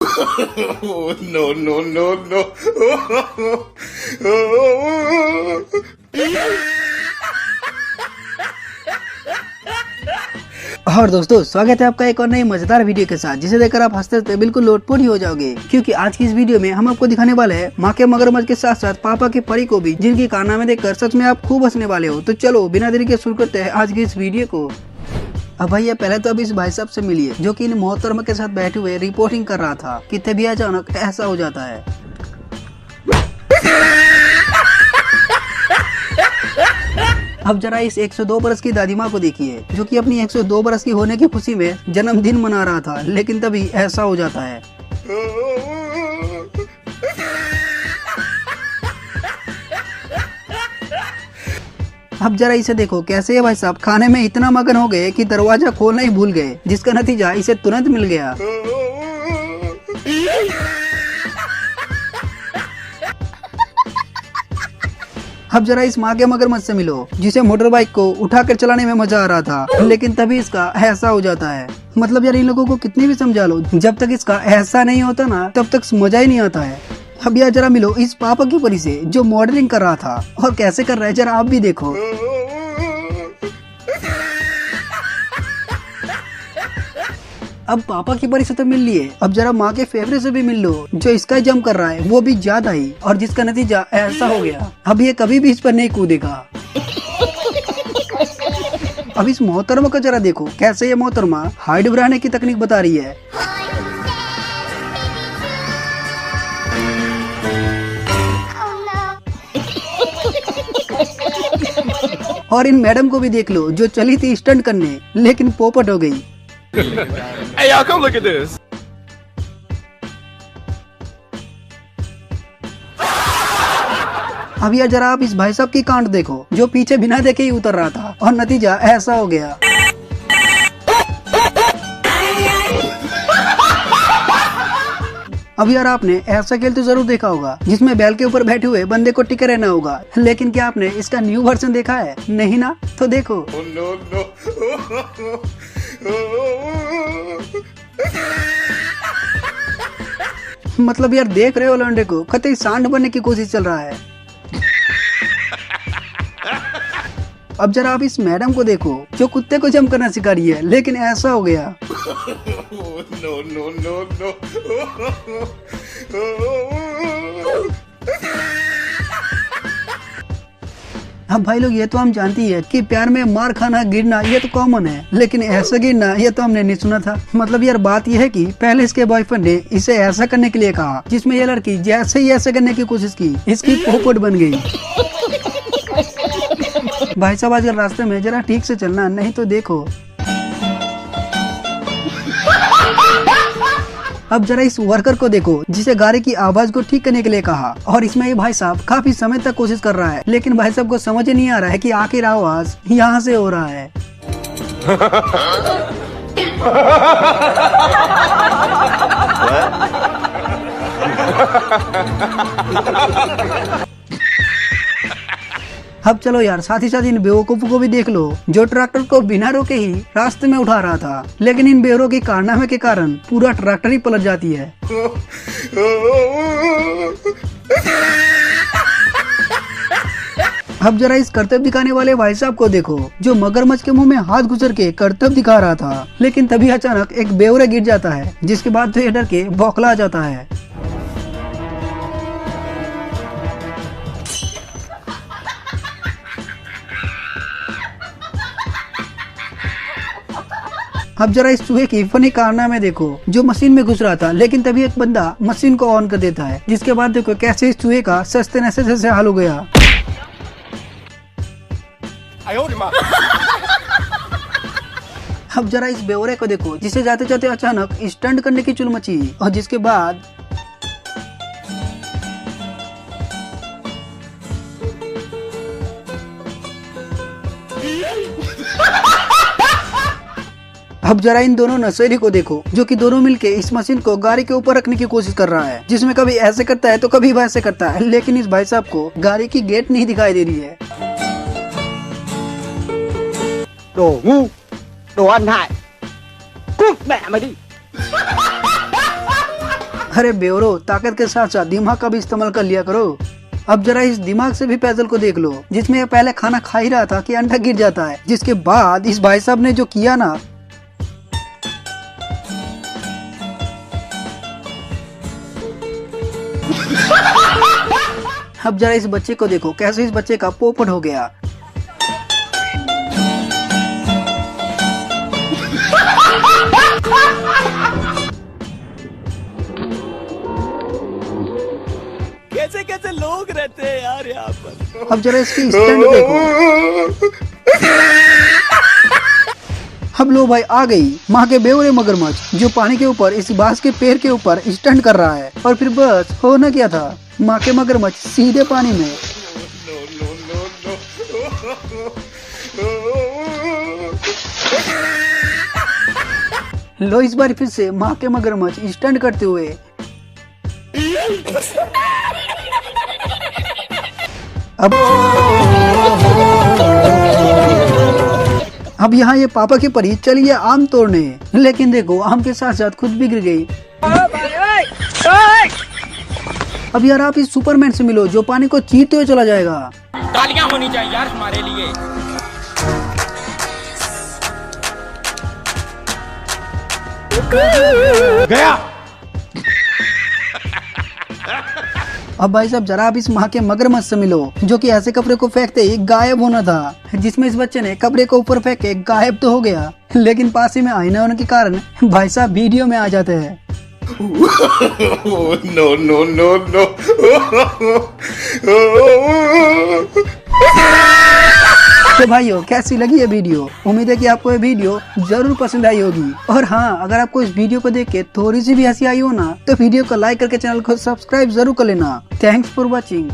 No, no, no, no. और दोस्तों स्वागत है आपका एक और नई मजेदार वीडियो के साथ, जिसे देखकर आप हंसते हंसते बिल्कुल लोटपोट ही हो जाओगे, क्योंकि आज की इस वीडियो में हम आपको दिखाने वाले हैं माँ के मगरमच्छ के साथ साथ पापा की परी को भी, जिनकी कारनामे देखकर सच में आप खूब हंसने वाले हो। तो चलो बिना देरी के शुरू करते हैं आज की इस वीडियो को। अब भैया पहले तो अब इस भाई साहब से मिलिए, जो कि इन मोहतरमा के साथ बैठे हुए रिपोर्टिंग कर रहा था कि तभी अचानक ऐसा हो जाता है। अब जरा इस 102 बरस की दादी माँ को देखिए, जो कि अपनी 102 बरस की होने की खुशी में जन्मदिन मना रहा था, लेकिन तभी ऐसा हो जाता है। अब जरा इसे देखो, कैसे ये भाई साहब खाने में इतना मगन हो गए कि दरवाजा खोलना ही भूल गए, जिसका नतीजा इसे तुरंत मिल गया। अब जरा इस माँ के मगरमच्छ से मिलो, जिसे मोटर बाइक को उठाकर चलाने में मजा आ रहा था, लेकिन तभी इसका ऐसा हो जाता है। मतलब यार इन लोगों को कितनी भी समझा लो, जब तक इसका ऐसा नहीं होता ना तब तक मजा ही नहीं आता है। अब यार जरा मिलो इस पापा की परी से, जो मॉडलिंग कर रहा था, और कैसे कर रहा है जरा आप भी देखो। अब पापा की परी से तो मिल लिए, अब जरा माँ के फेवरेट से भी मिल लो, जो इसका जंप कर रहा है वो भी ज्यादा ही, और जिसका नतीजा ऐसा हो गया। अब ये कभी भी इस पर नहीं कूदेगा। अब इस मोहतरमा का जरा देखो, कैसे ये मोहतरमा हाइट बढ़ाने की तकनीक बता रही है। और इन मैडम को भी देख लो, जो चली थी स्टंट करने, लेकिन पोपट हो गई। Hey y'all, come look at this. अब यार जरा आप इस भाई साहब की कांड देखो, जो पीछे बिना देखे ही उतर रहा था, और नतीजा ऐसा हो गया। अब यार आपने ऐसा खेल तो जरूर देखा होगा, जिसमें बैल के ऊपर बैठे हुए बंदे को टिके रहना होगा, लेकिन क्या आपने इसका न्यू वर्जन देखा है? नहीं ना? तो देखो। No, no. मतलब यार देख रहे हो लौंडे को कतई सांड बनने की कोशिश चल रहा है। अब जरा आप इस मैडम को देखो, जो कुत्ते को जंप करना सिखा रही है, लेकिन ऐसा हो गया। No, no, no, no. अब भाई लोग ये तो हम जानती है कि प्यार में मार खाना गिरना ये तो कॉमन है, लेकिन ऐसा गिरना ये तो हमने नहीं सुना था। मतलब यार बात यह है कि पहले इसके बॉयफ्रेंड ने इसे ऐसा करने के लिए कहा, जिसमें ये लड़की जैसे ही ऐसा करने की कोशिश की, इसकी पोपट बन गई। भाई साहब आजकल रास्ते में जरा ठीक से चलना, नहीं तो देखो। अब जरा इस वर्कर को देखो, जिसे गाड़ी की आवाज को ठीक करने के लिए कहा, और इसमें ये भाई साहब काफी समय तक कोशिश कर रहा है, लेकिन भाई साहब को समझ ही नहीं आ रहा है कि आखिर आवाज यहाँ से हो रहा है। अब चलो यार साथ ही साथ इन बेवकूफों को भी देख लो, जो ट्रैक्टर को बिना रोके ही रास्ते में उठा रहा था, लेकिन इन बेवरों की कारनामे के कारण पूरा ट्रैक्टर ही पलट जाती है। अब जरा इस कर्तव्य दिखाने वाले भाई साहब को देखो, जो मगरमच्छ के मुंह में हाथ घुसर के कर्तव्य दिखा रहा था, लेकिन तभी अचानक एक बेवरा गिर जाता है, जिसके बाद तो ये डर के बौखला जाता है। अब जरा इस चूहे की फनी कारनामे देखो, जो मशीन में घुस रहा था, लेकिन तभी एक बंदा मशीन को ऑन कर देता है, जिसके बाद देखो कैसे इस चूहे का सस्ते नशे से हाल हो गया। अब जरा इस बेवरे को देखो, जिसे जाते जाते अचानक स्टंट करने की चुल मची, और जिसके बाद अब जरा इन दोनों नशेड़ी को देखो, जो कि दोनों मिलके इस मशीन को गाड़ी के ऊपर रखने की कोशिश कर रहा है, जिसमें कभी ऐसे करता है तो कभी वैसे करता है, लेकिन इस भाई साहब को गाड़ी की गेट नहीं दिखाई दे रही है। Đồ ngu, đồ ăn hại, cút mẹ mày đi। अरे बेवरो, ताकत के साथ साथ दिमाग का भी इस्तेमाल कर लिया करो। अब जरा इस दिमाग से भी पैदल को देख लो, जिसमें ये पहले खाना खा ही रहा था कि अंडा गिर जाता है, जिसके बाद इस भाई साहब ने जो किया ना। अब जरा इस बच्चे को देखो, कैसे इस बच्चे का पोपट हो गया। कैसे कैसे लोग रहते हैं यार यहाँ पर। अब जरा इसकी स्टैंड देखो। अब लो भाई, आ गई माँ के बेवड़े मगरमच्छ, जो पानी के ऊपर इस बांस के पेड़ के ऊपर स्टंट कर रहा है। और फिर बस होना क्या था, माँ के मगरमच्छ सीधे पानी में। लो इस बार फिर से माँ के मगरमच्छ स्टंट करते हुए। अब यहाँ ये पापा की परी चली है आम तोड़ने, लेकिन देखो आम के साथ साथ खुद भी गिर गई। अब यार आप इस सुपरमैन से मिलो, जो पानी को चीरते हुए चला जाएगा। तालियां होनी चाहिए यार हमारे लिए। गया। अब भाई साहब जरा आप इस माँ के मगरमच्छ से मिलो, जो कि ऐसे कपड़े को फेंकते ही गायब होना था, जिसमें इस बच्चे ने कपड़े को ऊपर फेंक के गायब तो हो गया, लेकिन पास ही में आईना होने के कारण भाई साहब वीडियो में आ जाते हैं। No, no, no, no. तो भाइयों कैसी लगी ये वीडियो? उम्मीद है कि आपको ये वीडियो जरूर पसंद आई होगी। और हाँ, अगर आपको इस वीडियो को देख के थोड़ी सी भी हंसी आई हो ना, तो वीडियो को लाइक करके चैनल को सब्सक्राइब जरूर कर लेना। Thanks for watching.